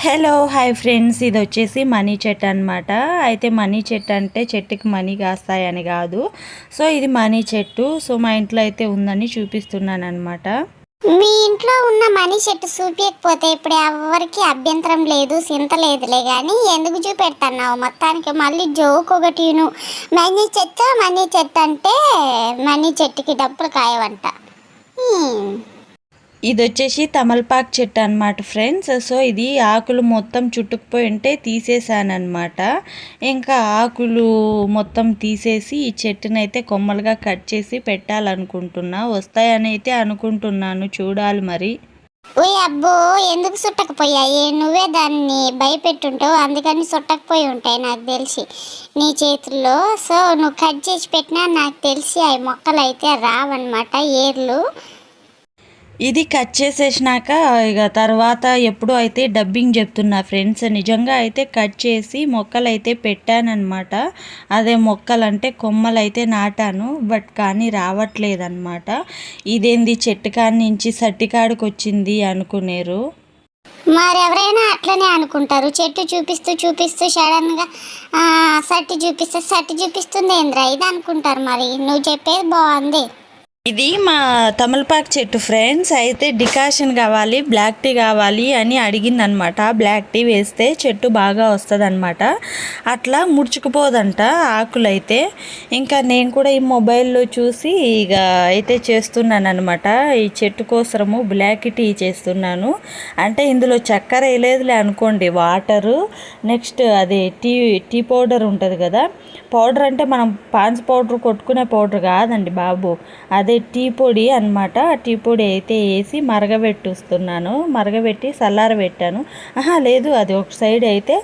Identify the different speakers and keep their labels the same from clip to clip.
Speaker 1: Hello hi friends, ఇది వచ్చేసి money చెట్టు అనమాట. అయితే మనీ చెట్టు అంటే చెట్టుకి మనీ కాస్తాయని కాదు. సో ఇది మనీ చెట్టు. సో మా ఇంట్లో అయితే ఉందని చూపిస్తున్నాను అనమాట.
Speaker 2: మీ ఇంట్లో ఉన్న మనీ చెట్టు చూపించకపోతే ఇప్పుడు ఎవరికి అభ్యంతరం లేదు, చింత లేదులే. కానీ ఎందుకు చూపెడుతున్నావు మొత్తానికి మళ్ళీ జోక్ ఒకటిను. మనీ చెట్టు అంటే మనీ చెట్టుకి డబ్బులు కాయవంట.
Speaker 1: ఇది వచ్చేసి తమలపాకు చెట్టు అనమాట ఫ్రెండ్స్. సో ఇది ఆకులు మొత్తం చుట్టుకుపోయి ఉంటే తీసేసాను అనమాట. ఇంకా ఆకులు మొత్తం తీసేసి ఈ చెట్టునైతే కొమ్మలుగా కట్ చేసి పెట్టాలనుకుంటున్నా. వస్తాయని అయితే అనుకుంటున్నాను, చూడాలి మరి.
Speaker 2: ఓయ్ అబ్బో, ఎందుకు చుట్టకపోయాయి? నువ్వే దాన్ని భయపెట్టుంటావు, అందుకని చుట్టకపోయి ఉంటాయి నాకు తెలిసి నీ చేతుల్లో. సో నువ్వు కట్ చేసి పెట్టినా నాకు తెలిసి అవి మొక్కలు అయితే రావన్నమాట, ఏర్లు.
Speaker 1: ఇది కట్ చేసేసినాక ఇక తర్వాత ఎప్పుడు అయితే డబ్బింగ్ చెప్తున్నా ఫ్రెండ్స్. నిజంగా అయితే కట్ చేసి మొక్కలు అయితే పెట్టానమాట. అదే మొక్కలు అంటే కొమ్మలు అయితే నాటాను, బట్ కానీ రావట్లేదన్నమాట. ఇదేంది చెట్టు కాడి నుంచి సట్టికాడికి వచ్చింది అనుకునేరు.
Speaker 2: మరి ఎవరైనా అట్లనే అనుకుంటారు. చెట్టు చూపిస్తూ సడన్గా సట్టి చూపిస్తుంది ఏంద్రా ఇది అనుకుంటారు. మరి నువ్వు చెప్పేది బాగుంది.
Speaker 1: ఇది మా తమలపాకు చెట్టు ఫ్రెండ్స్. అయితే డికాషన్ కావాలి, బ్లాక్ టీ కావాలి అని అడిగిందనమాట. బ్లాక్ టీ వేస్తే చెట్టు బాగా వస్తుంది అనమాట. అట్లా ముడుచుకుపోదంట ఆకులైతే. ఇంకా నేను కూడా ఈ మొబైల్లో చూసి ఇక అయితే చేస్తున్నాను అనమాట. ఈ చెట్టు కోసము బ్లాక్ టీ చేస్తున్నాను. అంటే ఇందులో చక్కెర వేయలేదులే అనుకోండి, వాటరు, నెక్స్ట్ అదే టీ పౌడర్ ఉంటుంది కదా. పౌడర్ అంటే మనం పాన్స్ పౌడర్ కొట్టుకునే పౌడర్ కాదండి బాబు, అదే టీ పొడి అనమాట. టీ పొడి అయితే వేసి మరగబెట్టుస్తున్నాను. మరగబెట్టి చల్లారబెట్టాను. లేదు, అది ఒక సైడ్ అయితే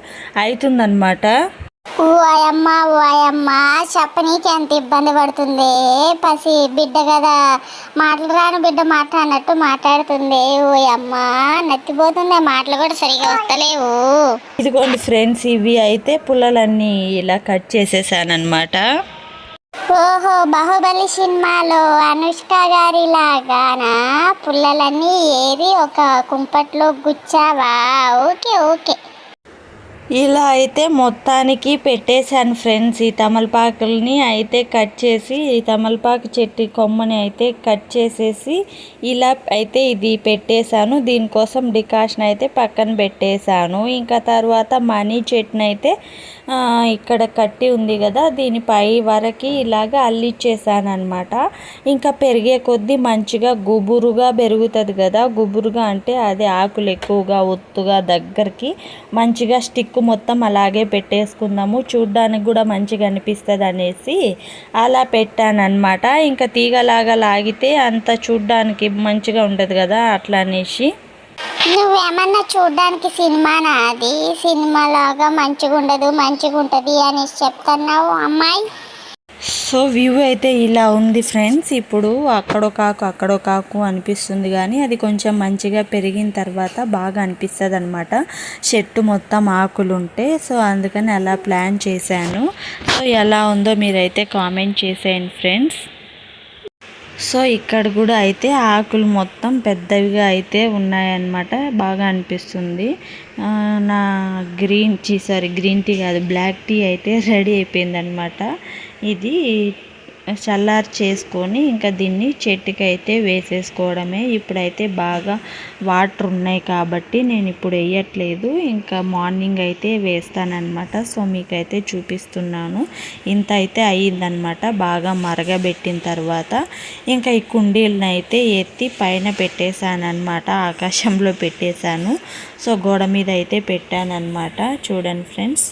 Speaker 1: అవుతుందన్నమాట.
Speaker 2: ఓయమ్మ చెప్పనీకి ఎంత ఇబ్బంది పడుతుంది. పసి బిడ్డ కదా, మాటలు రాని బిడ్డ మాట్లాడినట్టు మాట్లాడుతుంది. ఓయమ్మ నత్తిపోతుంది, మాటలు కూడా సరిగా వస్తలేవు.
Speaker 1: ఇదిగోండి ఫ్రెండ్స్, ఇవి అయితే పుల్లలన్నీ ఇలా కట్ చేసేసానమాట.
Speaker 2: ఓహో, బాహుబలి సినిమాలో అనుష్క గారి లాగానా పుల్లలన్నీ ఏరి ఒక కుంపట్లో గుచ్చావా? ఓకే.
Speaker 1: ఇలా అయితే మొత్తానికి పెట్టేశాను ఫ్రెండ్స్. ఈ తమలపాకుల్ని అయితే కట్ చేసి, ఈ తమలపాకు చెట్టు కొమ్మని అయితే కట్ చేసేసి ఇలా అయితే ఇది పెట్టేశాను. దీనికోసం డికాషన్ అయితే పక్కన పెట్టేశాను. ఇంకా తర్వాత మనీ చెట్టుని అయితే ఇక్కడ కట్టి ఉంది కదా, దీనిపై వరకు ఇలాగ అల్లిచ్చేసాను అనమాట. ఇంకా పెరిగే కొద్దీ మంచిగా గుబురుగా పెరుగుతుంది కదా. గుబురుగా అంటే అదే ఆకులు ఎక్కువగా ఒత్తుగా దగ్గరికి మంచిగా స్టిక్ మొత్తం అలాగే పెట్టేసుకుందాము, చూడ్డానికి కూడా మంచిగా అనిపిస్తుంది అనేసి అలా పెట్టానన్నమాట. ఇంకా తీగలాగా లాగితే అంత చూడ్డానికి మంచిగా ఉంటుంది కదా, అట్లా అనేసి.
Speaker 2: నువ్వేమన్నా చూడ్డానికి సినిమానా? అది సినిమాలాగా మంచిగా ఉంటుంది అనేసి చెప్తున్నావు అమ్మాయి.
Speaker 1: సో వ్యూ అయితే ఇలా ఉంది ఫ్రెండ్స్. ఇప్పుడు అక్కడో కాకు అనిపిస్తుంది, కానీ అది కొంచెం మంచిగా పెరిగిన తర్వాత బాగా అనిపిస్తుంది అనమాట, చెట్టు మొత్తం ఆకులు ఉంటే. సో అందుకని అలా ప్లాన్ చేశాను. సో ఎలా ఉందో మీరైతే కామెంట్ చేసేయండి ఫ్రెండ్స్. సో ఇక్కడ కూడా అయితే ఆకులు మొత్తం పెద్దవిగా అయితే ఉన్నాయన్నమాట, బాగా అనిపిస్తుంది. నా గ్రీన్ టీ కాదు, బ్లాక్ టీ అయితే రెడీ అయిపోయిందనమాట. ఇది చల్లారి చేసుకొని ఇంకా దీన్ని చెట్టుకి అయితే వేసేసుకోవడమే. ఇప్పుడైతే బాగా వాటర్ ఉన్నాయి కాబట్టి నేను ఇప్పుడు వేయట్లేదు, ఇంకా మార్నింగ్ అయితే వేస్తానన్నమాట. సో మీకైతే చూపిస్తున్నాను. ఇంత అయితే అయ్యిందనమాట. బాగా మరగబెట్టిన తర్వాత ఇంకా ఈ కుండీలను అయితే ఎత్తి పైన పెట్టేశాను అనమాట, ఆకాశంలో పెట్టేశాను. సో గోడ మీద అయితే పెట్టాను అనమాట. చూడండి ఫ్రెండ్స్.